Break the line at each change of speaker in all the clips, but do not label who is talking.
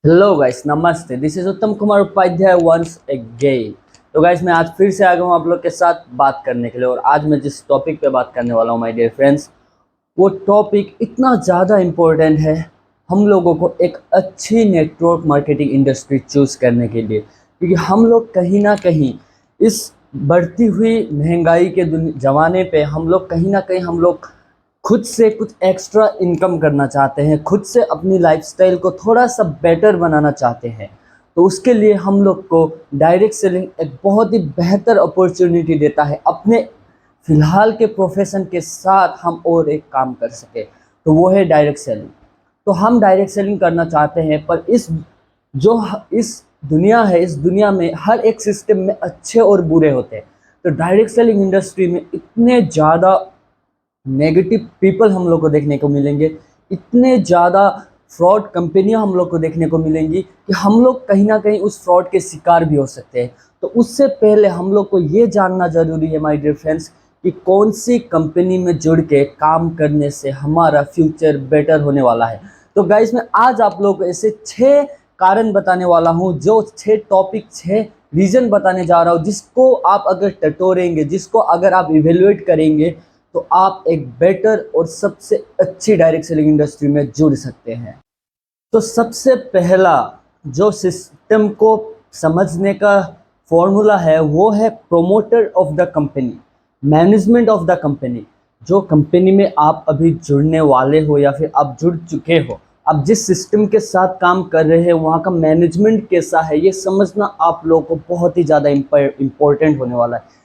Hello guys, नमस्ते। This is उत्तम Kumar Upadhyay once again. तो गाइस, मैं आज फिर से आ गया हूँ आप लोग के साथ बात करने के लिए। और आज मैं जिस टॉपिक पे बात करने वाला हूँ माय डियर फ्रेंड्स, वो टॉपिक इतना ज़्यादा इम्पोर्टेंट है हम लोगों को एक अच्छी नेटवर्क मार्केटिंग इंडस्ट्री चूज़ करने के लिए। क्योंकि हम लोग कहीं ना कहीं इस बढ़ती हुई महंगाई के ज़माने पे हम लोग कहीं ना कहीं हम लोग खुद से कुछ एक्स्ट्रा इनकम करना चाहते हैं, खुद से अपनी लाइफस्टाइल को थोड़ा सा बेटर बनाना चाहते हैं। तो उसके लिए हम लोग को डायरेक्ट सेलिंग एक बहुत ही बेहतर अपॉर्चुनिटी देता है अपने फिलहाल के प्रोफेशन के साथ हम और एक काम कर सके। तो वो है डायरेक्ट सेलिंग। तो हम डायरेक्ट सेलिंग करना चाहते हैं, पर इस दुनिया है, इस दुनिया में हर एक सिस्टम में अच्छे और बुरे होते हैं। तो डायरेक्ट सेलिंग इंडस्ट्री में इतने ज़्यादा नेगेटिव पीपल हम लोग को देखने को मिलेंगे, इतने ज़्यादा फ्रॉड कंपनियां हम लोग को देखने को मिलेंगी कि हम लोग कहीं ना कहीं उस फ्रॉड के शिकार भी हो सकते हैं। तो उससे पहले हम लोग को ये जानना ज़रूरी है माय डियर फ्रेंड्स कि कौन सी कंपनी में जुड़ के काम करने से हमारा फ्यूचर बेटर होने वाला है। तो गाइस, मैं आज आप लोग को ऐसे 6 कारण बताने वाला हूँ, जो 6 टॉपिक, 6 रीज़न बताने जा रहा हूँ, जिसको आप अगर टटोरेंगे, जिसको अगर आप इवेल्युएट करेंगे, तो आप एक बेटर और सबसे अच्छी डायरेक्ट सेलिंग इंडस्ट्री में जुड़ सकते हैं। तो सबसे पहला जो सिस्टम को समझने का फॉर्मूला है, वो है promoter of the company, management of the company. जो कंपनी में आप अभी जुड़ने वाले हो या फिर आप जुड़ चुके हो, आप जिस सिस्टम के साथ काम कर रहे हैं वहाँ का मैनेजमेंट कैसा है, ये समझना आप लोगों को बहुत ही ज़्यादा इम्पोर्टेंट होने वाला है।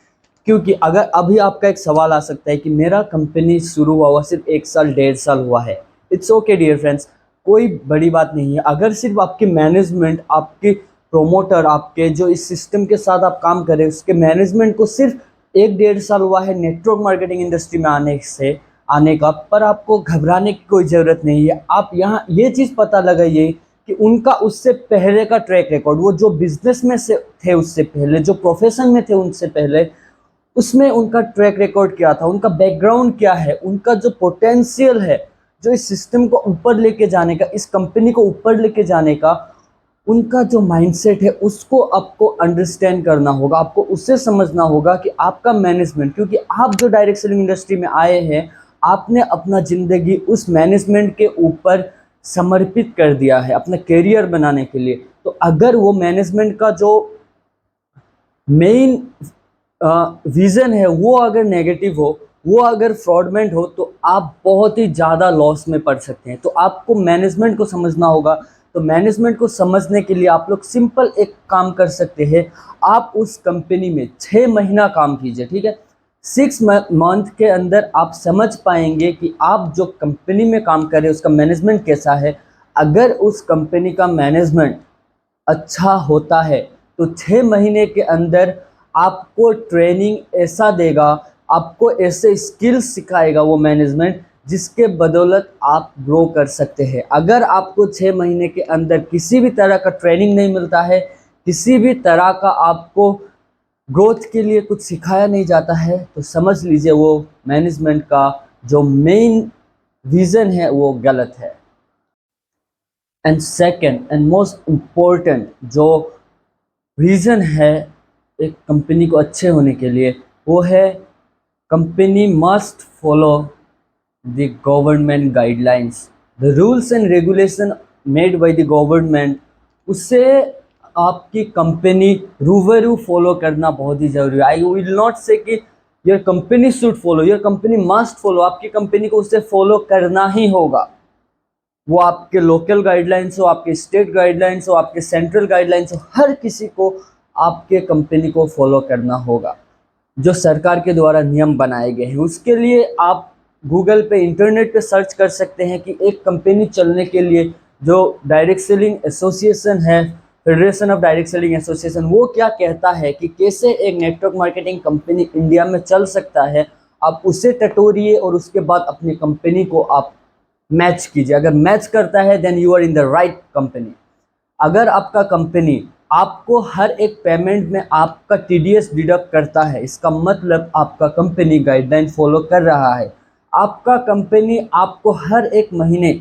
क्योंकि अगर अभी आपका एक सवाल आ सकता है कि मेरा कंपनी शुरू हुआ सिर्फ 1 साल 1.5 साल हुआ है। इट्स ओके डियर फ्रेंड्स, कोई बड़ी बात नहीं है। अगर सिर्फ आपकी मैनेजमेंट, आपके प्रोमोटर, आपके जो इस सिस्टम के साथ आप काम करें, उसके मैनेजमेंट को सिर्फ 1-1.5 साल हुआ है नेटवर्क मार्केटिंग इंडस्ट्री में आने का, पर आपको घबराने की कोई ज़रूरत नहीं है। आप यहाँ ये चीज़ पता लगाइए कि उनका उससे पहले का ट्रैक रिकॉर्ड, वो जो बिजनेस में से थे उससे पहले, जो प्रोफेशन में थे उनसे पहले, उसमें उनका ट्रैक रिकॉर्ड क्या था, उनका बैकग्राउंड क्या है, उनका जो पोटेंशियल है, जो इस सिस्टम को ऊपर लेके जाने का, इस कंपनी को ऊपर लेके जाने का, उनका जो माइंडसेट है, उसको आपको अंडरस्टैंड करना होगा। आपको उससे समझना होगा कि आपका मैनेजमेंट, क्योंकि आप जो डायरेक्ट सेलिंग इंडस्ट्री में आए हैं, आपने अपना ज़िंदगी उस मैनेजमेंट के ऊपर समर्पित कर दिया है अपना करियर बनाने के लिए। तो अगर वो मैनेजमेंट का जो मेन विज़न है वो अगर नेगेटिव हो, वो अगर फ्रॉडमेंट हो, तो आप बहुत ही ज़्यादा लॉस में पड़ सकते हैं। तो आपको मैनेजमेंट को समझना होगा। तो मैनेजमेंट को समझने के लिए आप लोग सिंपल एक काम कर सकते हैं। आप उस कंपनी में 6 महीना काम कीजिए, ठीक है। 6 मंथ के अंदर आप समझ पाएंगे कि आप जो कंपनी में काम कर रहे हैं उसका मैनेजमेंट कैसा है। अगर उस कंपनी का मैनेजमेंट अच्छा होता है, तो 6 महीने के अंदर आपको ट्रेनिंग ऐसा देगा, आपको ऐसे स्किल्स सिखाएगा वो मैनेजमेंट, जिसके बदौलत आप ग्रो कर सकते हैं। अगर आपको 6 महीने के अंदर किसी भी तरह का ट्रेनिंग नहीं मिलता है, किसी भी तरह का आपको ग्रोथ के लिए कुछ सिखाया नहीं जाता है, तो समझ लीजिए वो मैनेजमेंट का जो मेन विज़न है वो गलत है। And second and most important जो रीज़न है एक कंपनी को अच्छे होने के लिए, वो है company must follow the government guidelines, the rules and regulation made by the government. उससे आपकी कंपनी रूबरू फॉलो करना बहुत ही ज़रूरी है। आई विल नॉट से कि your company should follow, your company must follow. आपकी कंपनी को उससे फॉलो करना ही होगा। वो आपके लोकल गाइडलाइंस हो, आपके स्टेट गाइडलाइंस हो, आपके सेंट्रल गाइडलाइंस हो, हर किसी को आपके कंपनी को फॉलो करना होगा। जो सरकार के द्वारा नियम बनाए गए हैं, उसके लिए आप गूगल पे, इंटरनेट पे सर्च कर सकते हैं कि एक कंपनी चलने के लिए जो डायरेक्ट सेलिंग एसोसिएशन है, federation of direct selling association, वो क्या कहता है कि कैसे एक नेटवर्क मार्केटिंग कंपनी इंडिया में चल सकता है। आप उसे टटोरिए और उसके बाद अपनी कंपनी को आप मैच कीजिए। अगर मैच करता है then you are in the right company. अगर आपका कंपनी आपको हर एक पेमेंट में आपका टीडीएस डिडक्ट करता है, इसका मतलब आपका कंपनी गाइडलाइन फॉलो कर रहा है। आपका कंपनी आपको हर एक महीने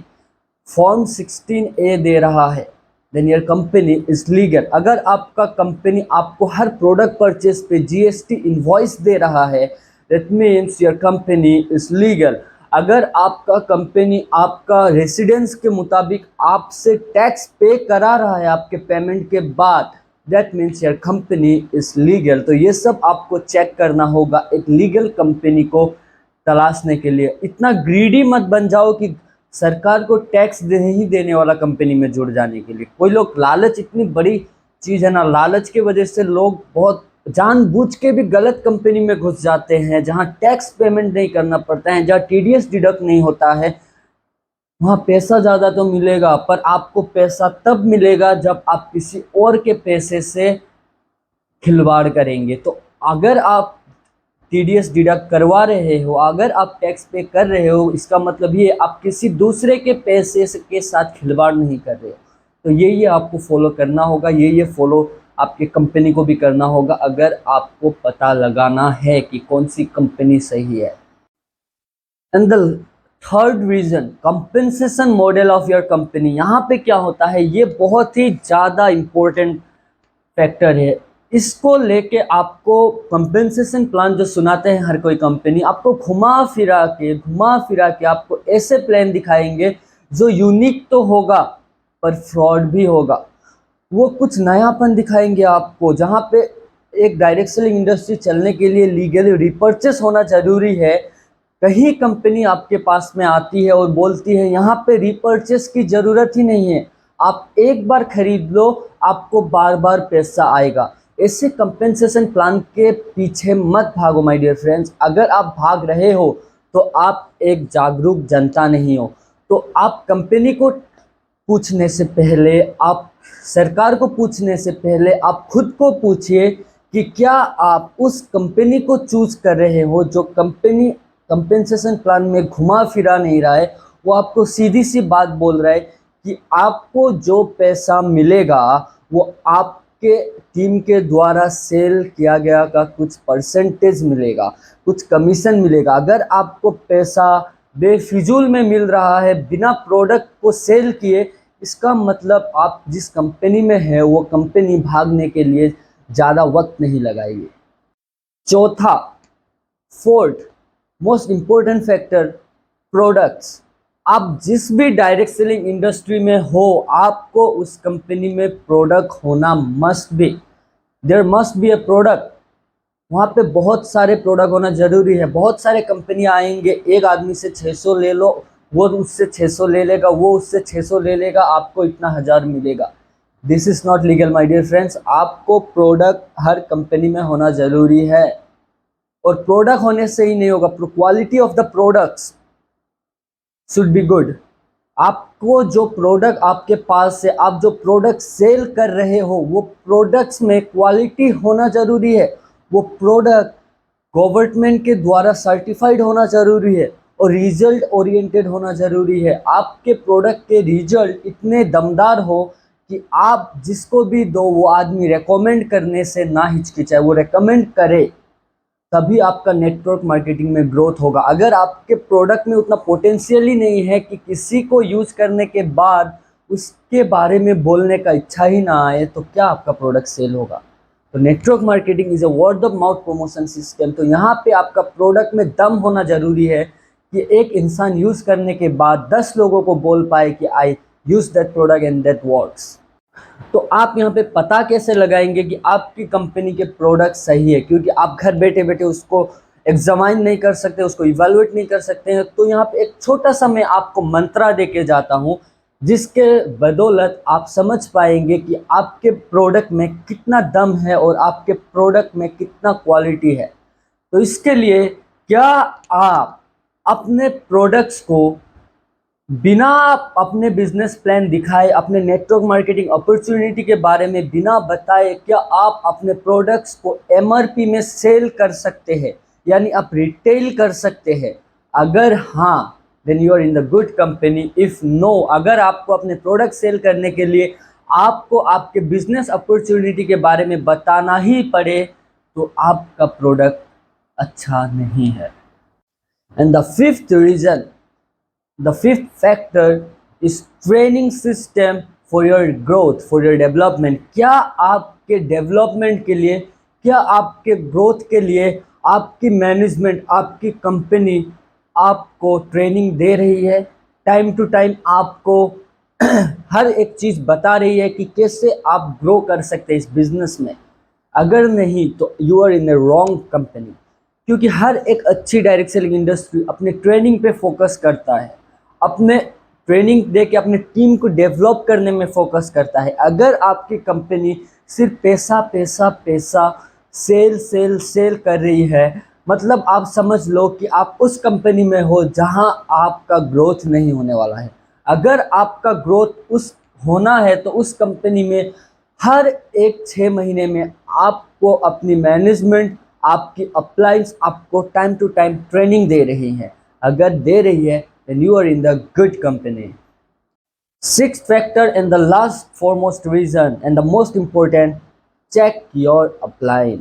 फॉर्म 16A दे रहा है, then your company is legal. अगर आपका कंपनी आपको हर प्रोडक्ट परचेज पे जीएसटी इनवॉइस दे रहा है, that means your company is legal. अगर आपका कंपनी आपका रेसिडेंस के मुताबिक आपसे टैक्स पे करा रहा है आपके पेमेंट के बाद, that means your company is legal. तो ये सब आपको चेक करना होगा एक लीगल कंपनी को तलाशने के लिए। इतना ग्रीडी मत बन जाओ कि सरकार को टैक्स नहीं देने वाला कंपनी में जुड़ जाने के लिए। कोई लोग, लालच इतनी बड़ी चीज़ है ना, लालच की वजह से लोग बहुत जानबूझ के भी गलत कंपनी में घुस जाते हैं, जहां टैक्स पेमेंट नहीं करना पड़ता है, जहां टीडीएस डिडक्ट नहीं होता है। वहाँ पैसा ज़्यादा तो मिलेगा, पर आपको पैसा तब मिलेगा जब आप किसी और के पैसे से खिलवाड़ करेंगे। तो अगर आप टीडीएस डिडक्ट करवा रहे हो, अगर आप टैक्स पे कर रहे हो, इसका मतलब ये आप किसी दूसरे के पैसे के साथ खिलवाड़ नहीं कर रहे हो। तो ये आपको फॉलो करना होगा, ये फॉलो आपके कंपनी को भी करना होगा, अगर आपको पता लगाना है कि कौन सी कंपनी सही है। And the third reason, compensation model of your company. यहाँ पे क्या होता है, ये बहुत ही ज़्यादा इम्पोर्टेंट फैक्टर है। इसको लेके आपको कंपेंसेशन प्लान जो सुनाते हैं हर कोई कंपनी, आपको घुमा फिरा के आपको ऐसे प्लान दिखाएंगे जो यूनिक तो होगा पर फ्रॉड भी होगा। वो कुछ नयापन दिखाएंगे आपको, जहाँ पे एक डायरेक्ट सेलिंग इंडस्ट्री चलने के लिए लीगली रिपर्चेस होना ज़रूरी है। कहीं कंपनी आपके पास में आती है और बोलती है यहाँ पे रिपर्चेस की ज़रूरत ही नहीं है, आप एक बार खरीद लो, आपको बार बार पैसा आएगा। ऐसे कंपेंसेशन प्लान के पीछे मत भागो माय डियर फ्रेंड्स। अगर आप भाग रहे हो तो आप एक जागरूक जनता नहीं हो। तो आप कंपनी को पूछने से पहले, आप सरकार को पूछने से पहले, आप खुद को पूछिए कि क्या आप उस कंपनी को चूज कर रहे हो जो कंपनी कंपेंसेशन प्लान में घुमा फिरा नहीं रहा है, वो आपको सीधी सी बात बोल रहा है कि आपको जो पैसा मिलेगा वो आपके टीम के द्वारा सेल किया गया का कुछ परसेंटेज मिलेगा, कुछ कमीशन मिलेगा। अगर आपको पैसा बेफिजूल में मिल रहा है बिना प्रोडक्ट को सेल किए, इसका मतलब आप जिस कंपनी में है वो कंपनी भागने के लिए ज़्यादा वक्त नहीं लगाएगी। चौथा, fourth most important factor, products. आप जिस भी डायरेक्ट सेलिंग इंडस्ट्री में हो, आपको उस कंपनी में प्रोडक्ट होना must be, there must be a product. वहाँ पे बहुत सारे प्रोडक्ट होना ज़रूरी है। बहुत सारे कंपनियाँ आएंगे, एक आदमी से 600 ले लो, वो उससे 600 ले लेगा, वो उससे 600 ले लेगा, आपको इतना 1000 मिलेगा। This is not legal my dear friends. आपको प्रोडक्ट हर कंपनी में होना ज़रूरी है, और प्रोडक्ट होने से ही नहीं होगा, quality of the products should be good. आपको जो प्रोडक्ट आपके पास है, आप जो प्रोडक्ट सेल कर रहे हो, वो प्रोडक्ट्स में क्वालिटी होना ज़रूरी है। वो प्रोडक्ट गवर्नमेंट के द्वारा सर्टिफाइड होना ज़रूरी है, और रिजल्ट ओरिएंटेड होना ज़रूरी है। आपके प्रोडक्ट के रिजल्ट इतने दमदार हो कि आप जिसको भी दो वो आदमी रेकमेंड करने से ना हिचकिचाए, वो रेकमेंड करे, तभी आपका नेटवर्क मार्केटिंग में ग्रोथ होगा। अगर आपके प्रोडक्ट में उतना पोटेंशियल ही नहीं है कि किसी को यूज़ करने के बाद उसके बारे में बोलने का इच्छा ही ना आए, तो क्या आपका प्रोडक्ट सेल होगा। तो network marketing is a word of mouth promotion system. तो यहाँ पे आपका प्रोडक्ट में दम होना ज़रूरी है कि एक इंसान यूज़ करने के बाद 10 लोगों को बोल पाए कि I use that product and that works. तो आप यहाँ पे पता कैसे लगाएंगे कि आपकी कंपनी के प्रोडक्ट सही है, क्योंकि आप घर बैठे बैठे उसको एग्जामाइन नहीं कर सकते, उसको इवेलुएट नहीं कर सकते हैं। तो यहाँ पे एक छोटा सा मैं आपको मंत्रा दे के जाता हूँ, जिसके बदौलत आप समझ पाएंगे कि आपके प्रोडक्ट में कितना दम है और आपके प्रोडक्ट में कितना क्वालिटी है। तो इसके लिए क्या आप अपने प्रोडक्ट्स को बिना अपने बिजनेस प्लान दिखाए, अपने नेटवर्क मार्केटिंग अपॉर्चुनिटी के बारे में बिना बताए, क्या आप अपने प्रोडक्ट्स को एमआरपी में सेल कर सकते हैं, यानी आप रिटेल कर सकते हैं? अगर हाँ, then you are in the good company. If no, अगर आपको अपने प्रोडक्ट सेल करने के लिए आपको आपके बिजनेस अपॉर्चुनिटी के बारे में बताना ही पड़े, तो आपका प्रोडक्ट अच्छा नहीं है। And the fifth reason, the fifth factor is training system for your growth, for your development. क्या आपके डेवलपमेंट के लिए, क्या आपके ग्रोथ के लिए आपकी मैनेजमेंट, आपकी कंपनी आपको ट्रेनिंग दे रही है, टाइम टू टाइम आपको हर एक चीज़ बता रही है कि कैसे आप ग्रो कर सकते हैं इस बिजनेस में? अगर नहीं तो you are in a wrong company, क्योंकि हर एक अच्छी डायरेक्ट सेलिंग इंडस्ट्री अपने ट्रेनिंग पे फोकस करता है, अपने ट्रेनिंग दे के अपने टीम को डेवलप करने में फोकस करता है। अगर आपकी कंपनी सिर्फ पैसा पैसा पैसा, सेल सेल सेल कर रही है, मतलब आप समझ लो कि आप उस कंपनी में हो जहां आपका ग्रोथ नहीं होने वाला है। अगर आपका ग्रोथ उस होना है तो उस कंपनी में हर एक 6 महीने में आपको अपनी मैनेजमेंट, आपकी अपलाइंस आपको टाइम टू टाइम ट्रेनिंग दे रही है। अगर दे रही है then you are in the good company. Sixth factor and the last foremost reason and the most important, check your upline.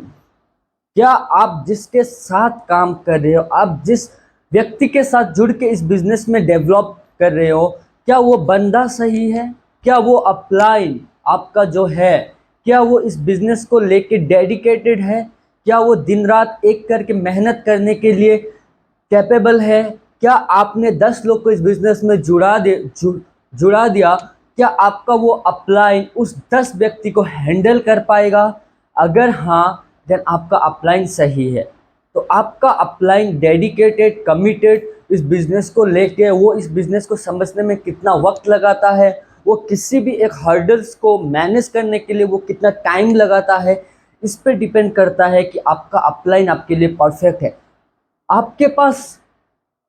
क्या आप जिसके साथ काम कर रहे हो, आप जिस व्यक्ति के साथ जुड़ के इस बिजनेस में डेवलप कर रहे हो, क्या वो बंदा सही है? क्या वो अपलाइन आपका जो है, क्या वो इस बिजनेस को लेके डेडिकेटेड है? क्या वो दिन रात एक करके मेहनत करने के लिए कैपेबल है? क्या आपने 10 लोग को इस बिजनेस में जुड़ा दिया, क्या आपका वो अपलाइन उस 10 व्यक्ति को हैंडल कर पाएगा? अगर हाँ, देन आपका अपलाइन सही है। तो आपका अपलाइन डेडिकेटेड, कमिटेड इस बिजनेस को लेके, वो इस बिजनेस को समझने में कितना वक्त लगाता है, वो किसी भी एक हर्डल्स को मैनेज करने के लिए वो कितना टाइम लगाता है, इस पर डिपेंड करता है कि आपका अपलाइन आपके लिए परफेक्ट है। आपके पास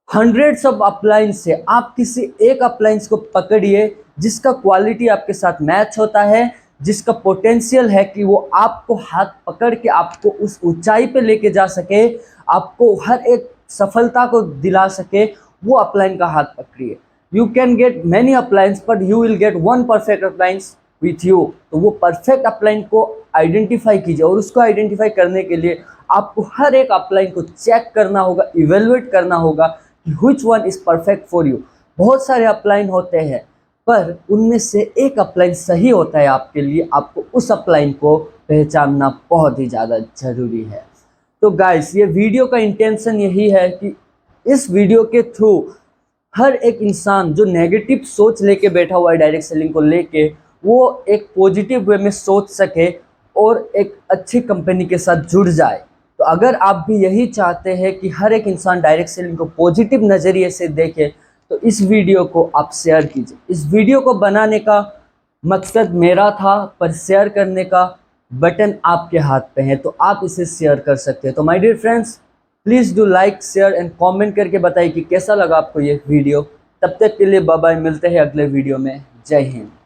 हंड्रेड्स ऑफ अपलाइंस है, आप किसी एक अपलाइंस को पकड़िए जिसका क्वालिटी आपके साथ मैच होता है, जिसका पोटेंशियल है कि वो आपको हाथ पकड़ के आपको उस ऊंचाई पे लेके जा सके, आपको हर एक सफलता को दिला सके, वो अपलाइन का हाथ पकड़िए। You can get many अपलाइंस but you will get one perfect अपलाइंस with you. तो वो परफेक्ट अपलाइन को आइडेंटिफाई कीजिए, और उसको आइडेंटिफाई करने के लिए आपको हर एक अपलाइन को चेक करना होगा, इवेलुएट करना होगा कि which one is perfect for you. बहुत सारे अपलाइन होते हैं, पर उनमें से एक अपलाइन सही होता है आपके लिए। आपको उस अपलाइन को पहचानना बहुत ही ज़्यादा ज़रूरी है। तो गाइस, ये वीडियो का इंटेंशन यही है कि इस वीडियो के थ्रू हर एक इंसान जो नेगेटिव सोच लेके बैठा हुआ है डायरेक्ट सेलिंग को लेके, वो एक पॉजिटिव वे में सोच सके और एक अच्छी कंपनी के साथ जुड़ जाए। तो अगर आप भी यही चाहते हैं कि हर एक इंसान डायरेक्ट सेलिंग को पॉजिटिव नज़रिए से देखे, तो इस वीडियो को आप शेयर कीजिए। इस वीडियो को बनाने का मकसद मेरा था, पर शेयर करने का बटन आपके हाथ पे है, तो आप इसे शेयर कर सकते हैं। तो my dear friends, please do like, share and comment करके बताइए कि कैसा लगा आपको ये वीडियो। तब तक के लिए बाय बाय, मिलते हैं अगले वीडियो में। जय हिंद।